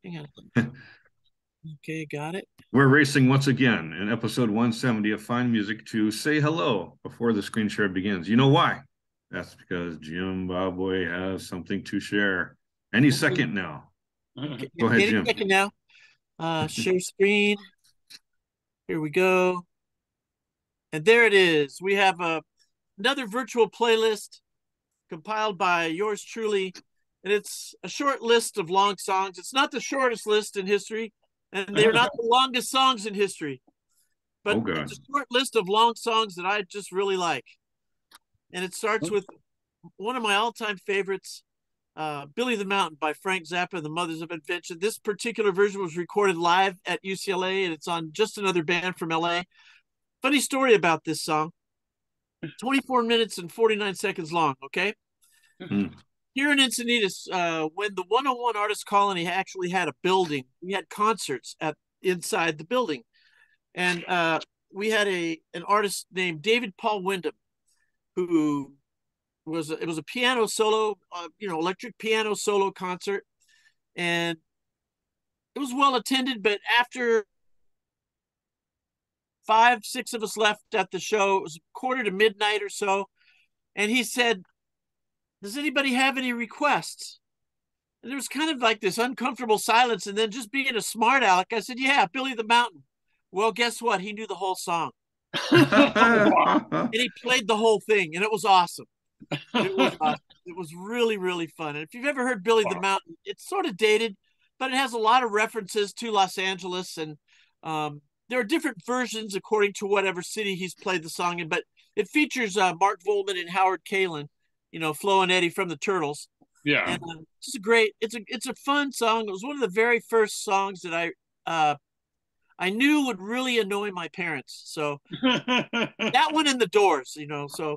Hang on. Okay, got it. We're racing once again in episode 170 of Fine Music to say hello before the screen share begins. You know why? That's because Jim Bobway has something to share. Any second now. Okay, Go ahead, any Jim. second now. Share screen. Here we go. And there it is. We have another virtual playlist compiled by yours truly. And it's a short list of long songs. It's not the shortest list in history, and they're not the longest songs in history. But Oh, it's God. a short list of long songs that I just really like. And it starts with one of my all-time favorites, Billy the Mountain by Frank Zappa and the Mothers of Invention. This particular version was recorded live at UCLA, and it's on Just Another Band from LA. Funny story about this song. 24 minutes and 49 seconds long, okay? Mm. Here in Encinitas, when the 101 Artist Colony actually had a building, we had concerts inside the building. And we had an artist named David Paul Wyndham, who it was a piano solo, electric piano solo concert. And it was well attended, but after 5, 6 of us left at the show, it was quarter to midnight or so. And he said, does anybody have any requests? And there was kind of like this uncomfortable silence. And then just being a smart aleck, I said, yeah, Billy the Mountain. Well, guess what? He knew the whole song. And he played the whole thing, and it was awesome. It was awesome. It was really, really fun. And if you've ever heard Billy the Mountain, it's sort of dated, but it has a lot of references to Los Angeles. And there are different versions according to whatever city he's played the song in, but it features Mark Volman and Howard Kalin, Flo and Eddie from the Turtles. Yeah. And it's a fun song. It was one of the very first songs that I knew would really annoy my parents. So that one in the Doors, so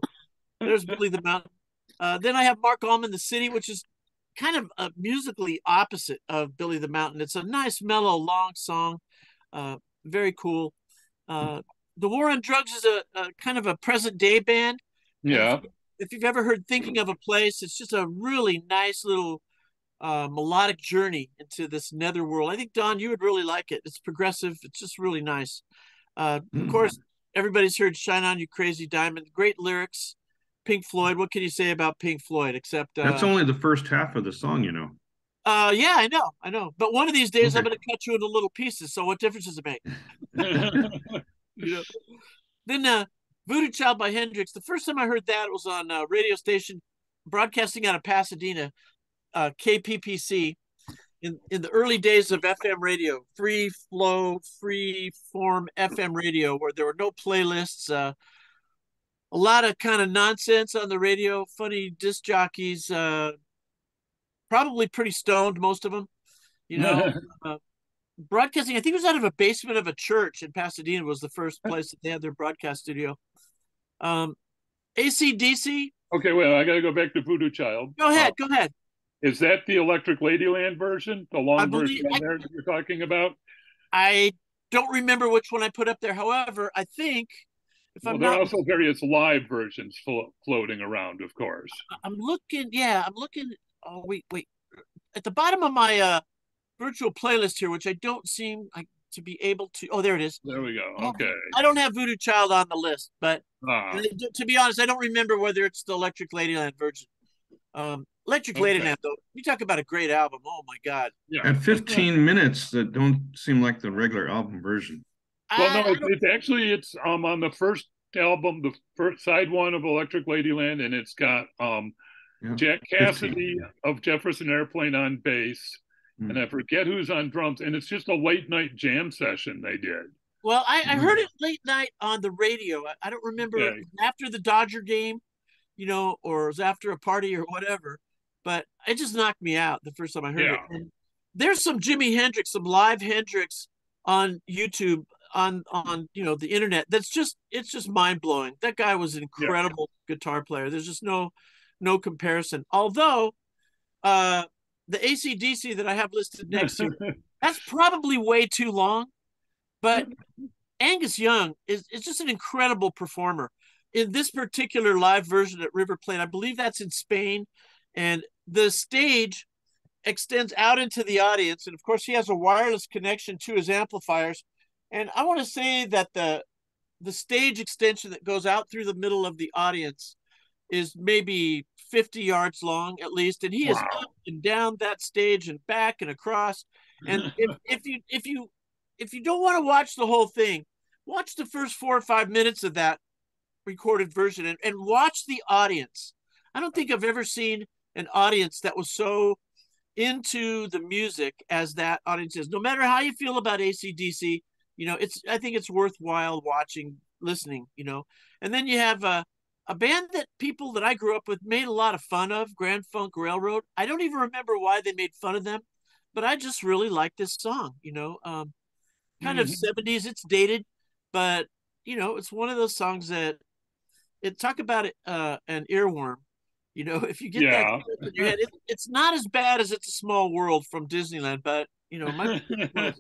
there's Billy the Mountain. Then I have Mark Almond, The City, which is kind of musically opposite of Billy the Mountain. It's a nice, mellow, long song. Very cool. The War on Drugs is a kind of a present day band. Yeah. If you've ever heard Thinking of a Place, it's just a really nice little melodic journey into this netherworld. I think, Don, you would really like it. It's progressive. It's just really nice. Of course, everybody's heard Shine On You Crazy Diamond. Great lyrics. Pink Floyd. What can you say about Pink Floyd except That's only the first half of the song, yeah, I know. But one of these days I'm gonna cut you into little pieces. So what difference does it make? Then Voodoo Child by Hendrix. The first time I heard that was on a radio station broadcasting out of Pasadena, KPPC, in the early days of FM radio, free flow, free form FM radio, where there were no playlists, a lot of kind of nonsense on the radio, funny disc jockeys, probably pretty stoned, most of them, you know. Broadcasting, I think it was out of a basement of a church in Pasadena was the first place that they had their broadcast studio. AC/DC. Okay, well, I got to go back to Voodoo Child. Go ahead. Is that the Electric Ladyland version, the long version on there that you're talking about? I don't remember which one I put up there. However, I think there are also various live versions floating around, of course. I'm looking. Oh, wait. At the bottom of my virtual playlist here, which I don't seem to be able to. Oh, there it is. There we go. Okay. I don't have Voodoo Child on the list, but to be honest, I don't remember whether it's the Electric Ladyland version. Electric Ladyland, though, you talk about a great album. Oh my God! Yeah. At 15 minutes, that don't seem like the regular album version. Well, no, it's on the first album, the first side one of Electric Ladyland, and it's got Jack Cassidy 15. Of Jefferson Airplane on bass, and I forget who's on drums, and it's just a late night jam session they did. Well, I heard it late night on the radio. I don't remember after the Dodger game, or it was after a party or whatever, but it just knocked me out the first time I heard it. And there's some Jimi Hendrix, some live Hendrix on YouTube, on the internet. It's just mind blowing. That guy was an incredible guitar player. There's just no comparison. Although the AC/DC that I have listed next to, that's probably way too long, but Angus Young is just an incredible performer. In this particular live version at River Plate, I believe that's in Spain, and the stage extends out into the audience. And of course, he has a wireless connection to his amplifiers. And I want to say that the stage extension that goes out through the middle of the audience is maybe 50 yards long at least, and he is up and down that stage and back and across. And if you don't want to watch the whole thing, watch the first 4 or 5 minutes of that recorded version and watch the audience. I don't think I've ever seen an audience that was so into the music as that audience is. No matter how you feel about AC/DC, I think it's worthwhile watching, listening, And then you have a band that people that I grew up with made a lot of fun of, Grand Funk Railroad. I don't even remember why they made fun of them, but I just really like this song, kind of 70s. It's dated, but it's one of those songs that talk about it, an earworm. If you get that in your head, it's not as bad as It's a Small World from Disneyland, but the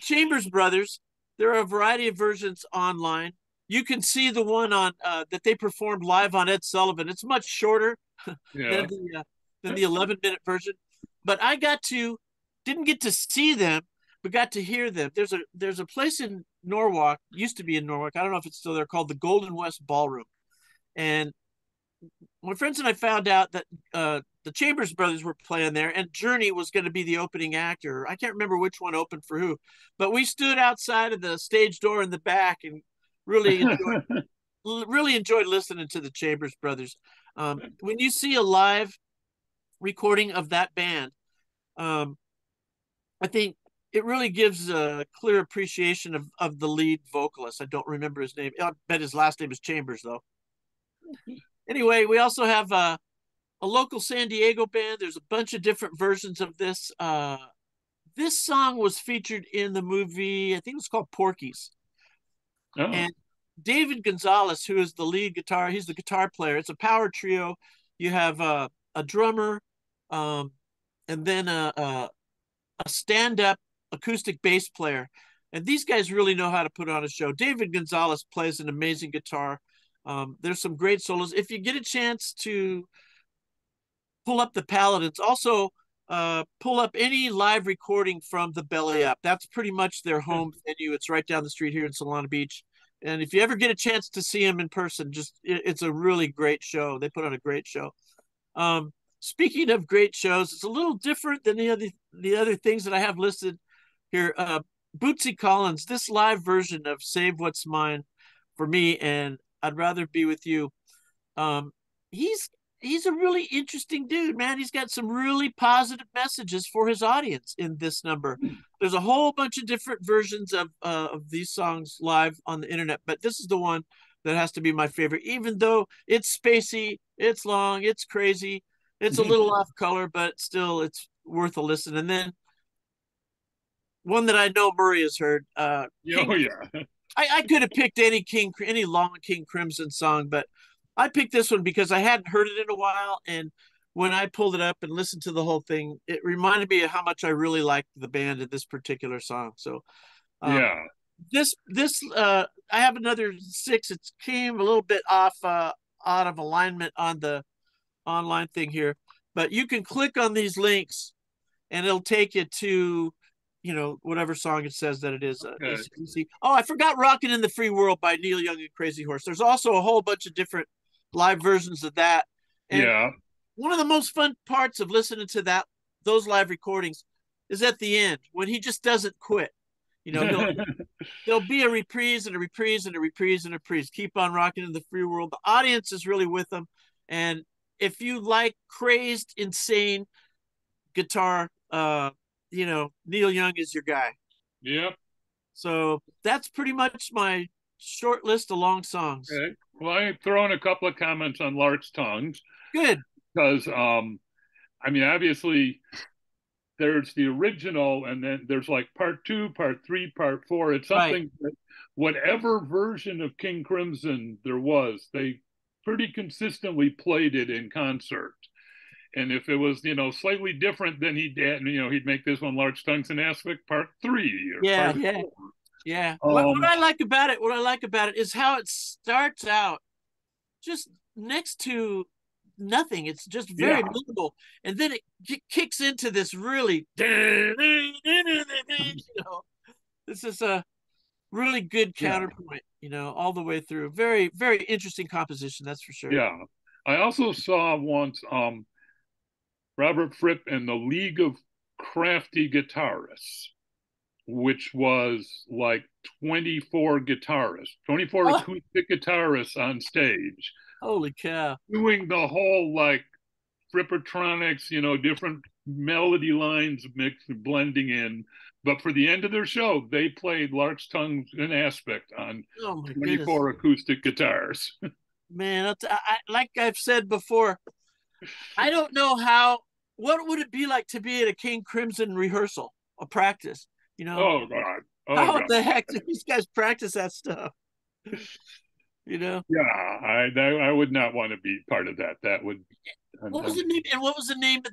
Chambers Brothers, there are a variety of versions online. You can see the one on that they performed live on Ed Sullivan. It's much shorter than the 11-minute version, but I didn't get to see them, but got to hear them. There's a place in Norwalk, used to be in Norwalk, I don't know if it's still there, called the Golden West Ballroom. And my friends and I found out that the Chambers Brothers were playing there, and Journey was going to be the opening actor. I can't remember which one opened for who, but we stood outside of the stage door in the back and really enjoyed listening to the Chambers Brothers. When you see a live recording of that band, I think it really gives a clear appreciation of the lead vocalist. I don't remember his name. I bet his last name is Chambers, though. Anyway, we also have a local San Diego band. There's a bunch of different versions of this. This song was featured in the movie, I think it was called Porky's. Oh. And David Gonzalez, who is the lead guitar, he's the guitar player. It's a power trio. You have a drummer, and then a stand-up acoustic bass player. And these guys really know how to put on a show. David Gonzalez plays an amazing guitar. There's some great solos. If you get a chance to pull up the Paladins, also pull up any live recording from the Belly Up. That's pretty much their home venue. It's right down the street here in Solana Beach. And if you ever get a chance to see them in person, it's a really great show. They put on a great show. Speaking of great shows, it's a little different than the other things that I have listed here. Bootsy Collins, this live version of Save What's Mine for Me and I'd Rather Be With You. He's a really interesting dude, man. He's got some really positive messages for his audience in this number. There's a whole bunch of different versions of these songs live on the internet, but this is the one that has to be my favorite, even though it's spacey, it's long, it's crazy, it's a little off color, but still it's worth a listen. And then one that I know Murray has heard. I could have picked any long King Crimson song, but I picked this one because I hadn't heard it in a while, and when I pulled it up and listened to the whole thing, it reminded me of how much I really liked the band in this particular song. So, this I have another 6. It came a little bit off out of alignment on the online thing here, but you can click on these links, and it'll take you to whatever song it says that it is. Oh, I forgot "Rockin' in the Free World" by Neil Young and Crazy Horse. There's also a whole bunch of different live versions of that. And one of the most fun parts of listening to those live recordings is at the end when he just doesn't quit. There'll be a reprise and a reprise and a reprise and a reprise. Keep on rocking in the free world. The audience is really with them. And if you like crazed, insane guitar, Neil Young is your guy. Yep. So that's pretty much my short list of long songs. Okay. Well, I throw in a couple of comments on Lark's Tongues. Good. Because, obviously, there's the original, and then there's like part 2, part 3, part 4. It's something that whatever version of King Crimson there was, they pretty consistently played it in concert. And if it was, slightly different, then he'd make this one Lark's Tongues and Aspect part 3. Yeah. What I like about it is how it starts out just next to nothing. It's just very minimal, and then it kicks into this really, this is a really good counterpoint, all the way through. Very, very interesting composition, that's for sure. Yeah. I also saw once Robert Fripp and the League of Crafty Guitarists, which was like 24 guitarists, 24 acoustic guitarists on stage. Holy cow. Doing the whole like Frippertronics, different melody lines mixed, blending in. But for the end of their show, they played Lark's Tongue and Aspect on 24 acoustic guitars. Man, like I've said before, I don't know what would it be like to be at a King Crimson rehearsal, a practice, Oh, God. How the heck do these guys practice that stuff? Yeah, I would not want to be part of that. That would. What was the name? And what was the name of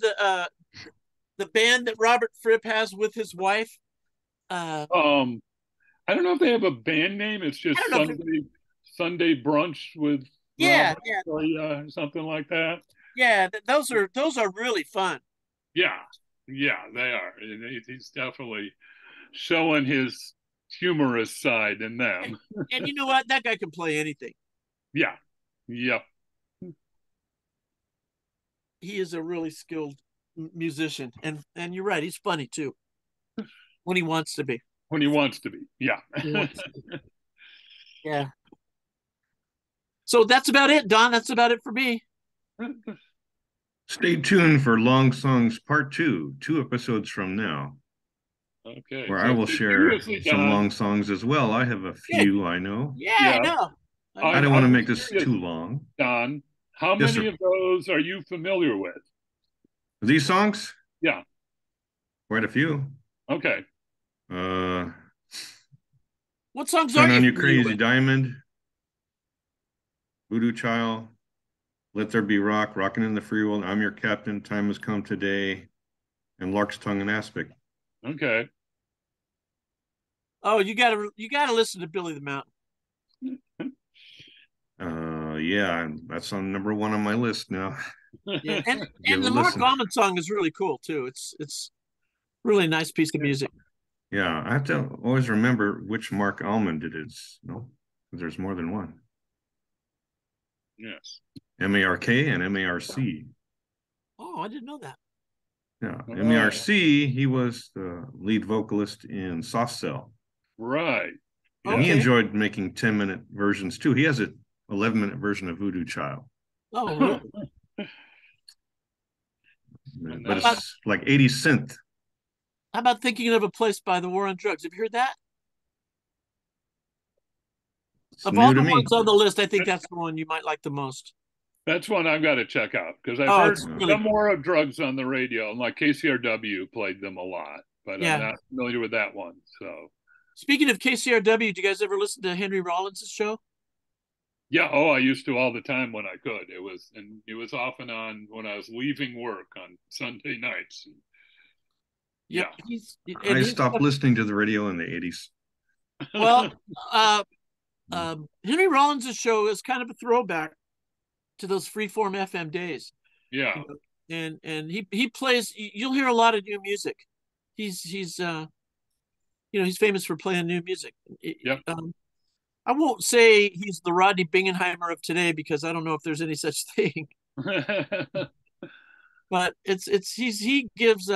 the band that Robert Fripp has with his wife? I don't know if they have a band name. It's just Sunday brunch with Robert, or something like that. Yeah, those are really fun. Yeah, they are. He's definitely showing his humorous side in them. And you know what? That guy can play anything. Yeah. Yep. He is a really skilled musician, and you're right. He's funny too when he wants to be. When he wants to be, yeah. Yeah. So that's about it, Don. That's about it for me. Stay tuned for Long Songs Part 2, 2 episodes from now. Okay. Where I will share some long songs as well. I have a few, I know. Yeah, I know. I don't want to make this too long. Don, how many of those are you familiar with? These songs? Yeah. Quite a few. Okay. What songs Turn are on you You Crazy with? Diamond, Voodoo Child, Let There Be Rock, Rockin' in the Free World, I'm Your Captain, Time Has Come Today, and Lark's Tongue and Aspic. Okay. Oh, you gotta listen to Billy the Mountain. Yeah, that's on number 1 on my list now. Yeah, and the Mark Almond song is really cool too. It's really nice piece of music. Yeah, I have to always remember which Mark Almond it is. No, there's more than one. Yes. MARK and MARC. Oh, I didn't know that. Yeah, MARC, he was the lead vocalist in Soft Cell. Right. And he enjoyed making 10-minute versions too. He has an 11-minute version of Voodoo Child. Oh, really? But it's like 80 synth. How about Thinking of a Place by the War on Drugs? Have you heard that? Of all the ones on the list, I think that's the one you might like the most. That's one I've got to check out because I've heard some more of Drugs on the radio, and like KCRW played them a lot, but I'm not familiar with that one. So, speaking of KCRW, do you guys ever listen to Henry Rollins' show? Yeah, I used to all the time when I could. It was often on when I was leaving work on Sunday nights. Yeah, I stopped listening to the radio in the 80s. Well, Henry Rollins' show is kind of a throwback to those freeform FM days. Yeah, and he plays. You'll hear a lot of new music. He's he's famous for playing new music. Yep. I won't say he's the Rodney Bingenheimer of today because I don't know if there's any such thing. But he gives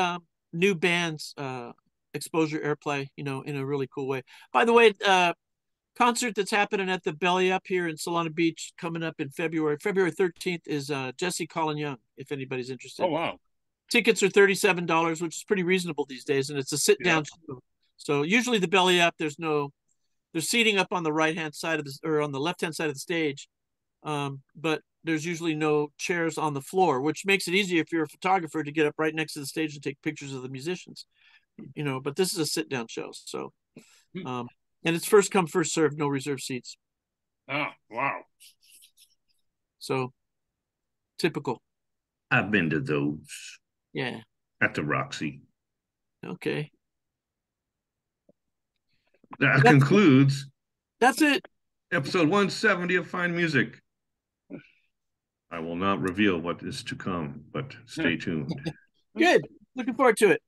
new bands exposure, airplay, in a really cool way. By the way, concert that's happening at the Belly Up here in Solana Beach coming up in February 13th is Jesse Colin Young, if anybody's interested. Oh, wow. Tickets are $37, which is pretty reasonable these days, and it's a sit-down show. So usually the Belly Up, there's seating up on the right-hand side or on the left-hand side of the stage, but there's usually no chairs on the floor, which makes it easy if you're a photographer to get up right next to the stage and take pictures of the musicians. But this is a sit-down show, so and it's first come, first served, no reserved seats. Oh, wow. So typical. I've been to those. Yeah. At the Roxy. Okay. That concludes. That's it. Episode 170 of Fine Music. I will not reveal what is to come, but stay tuned. Good. Looking forward to it.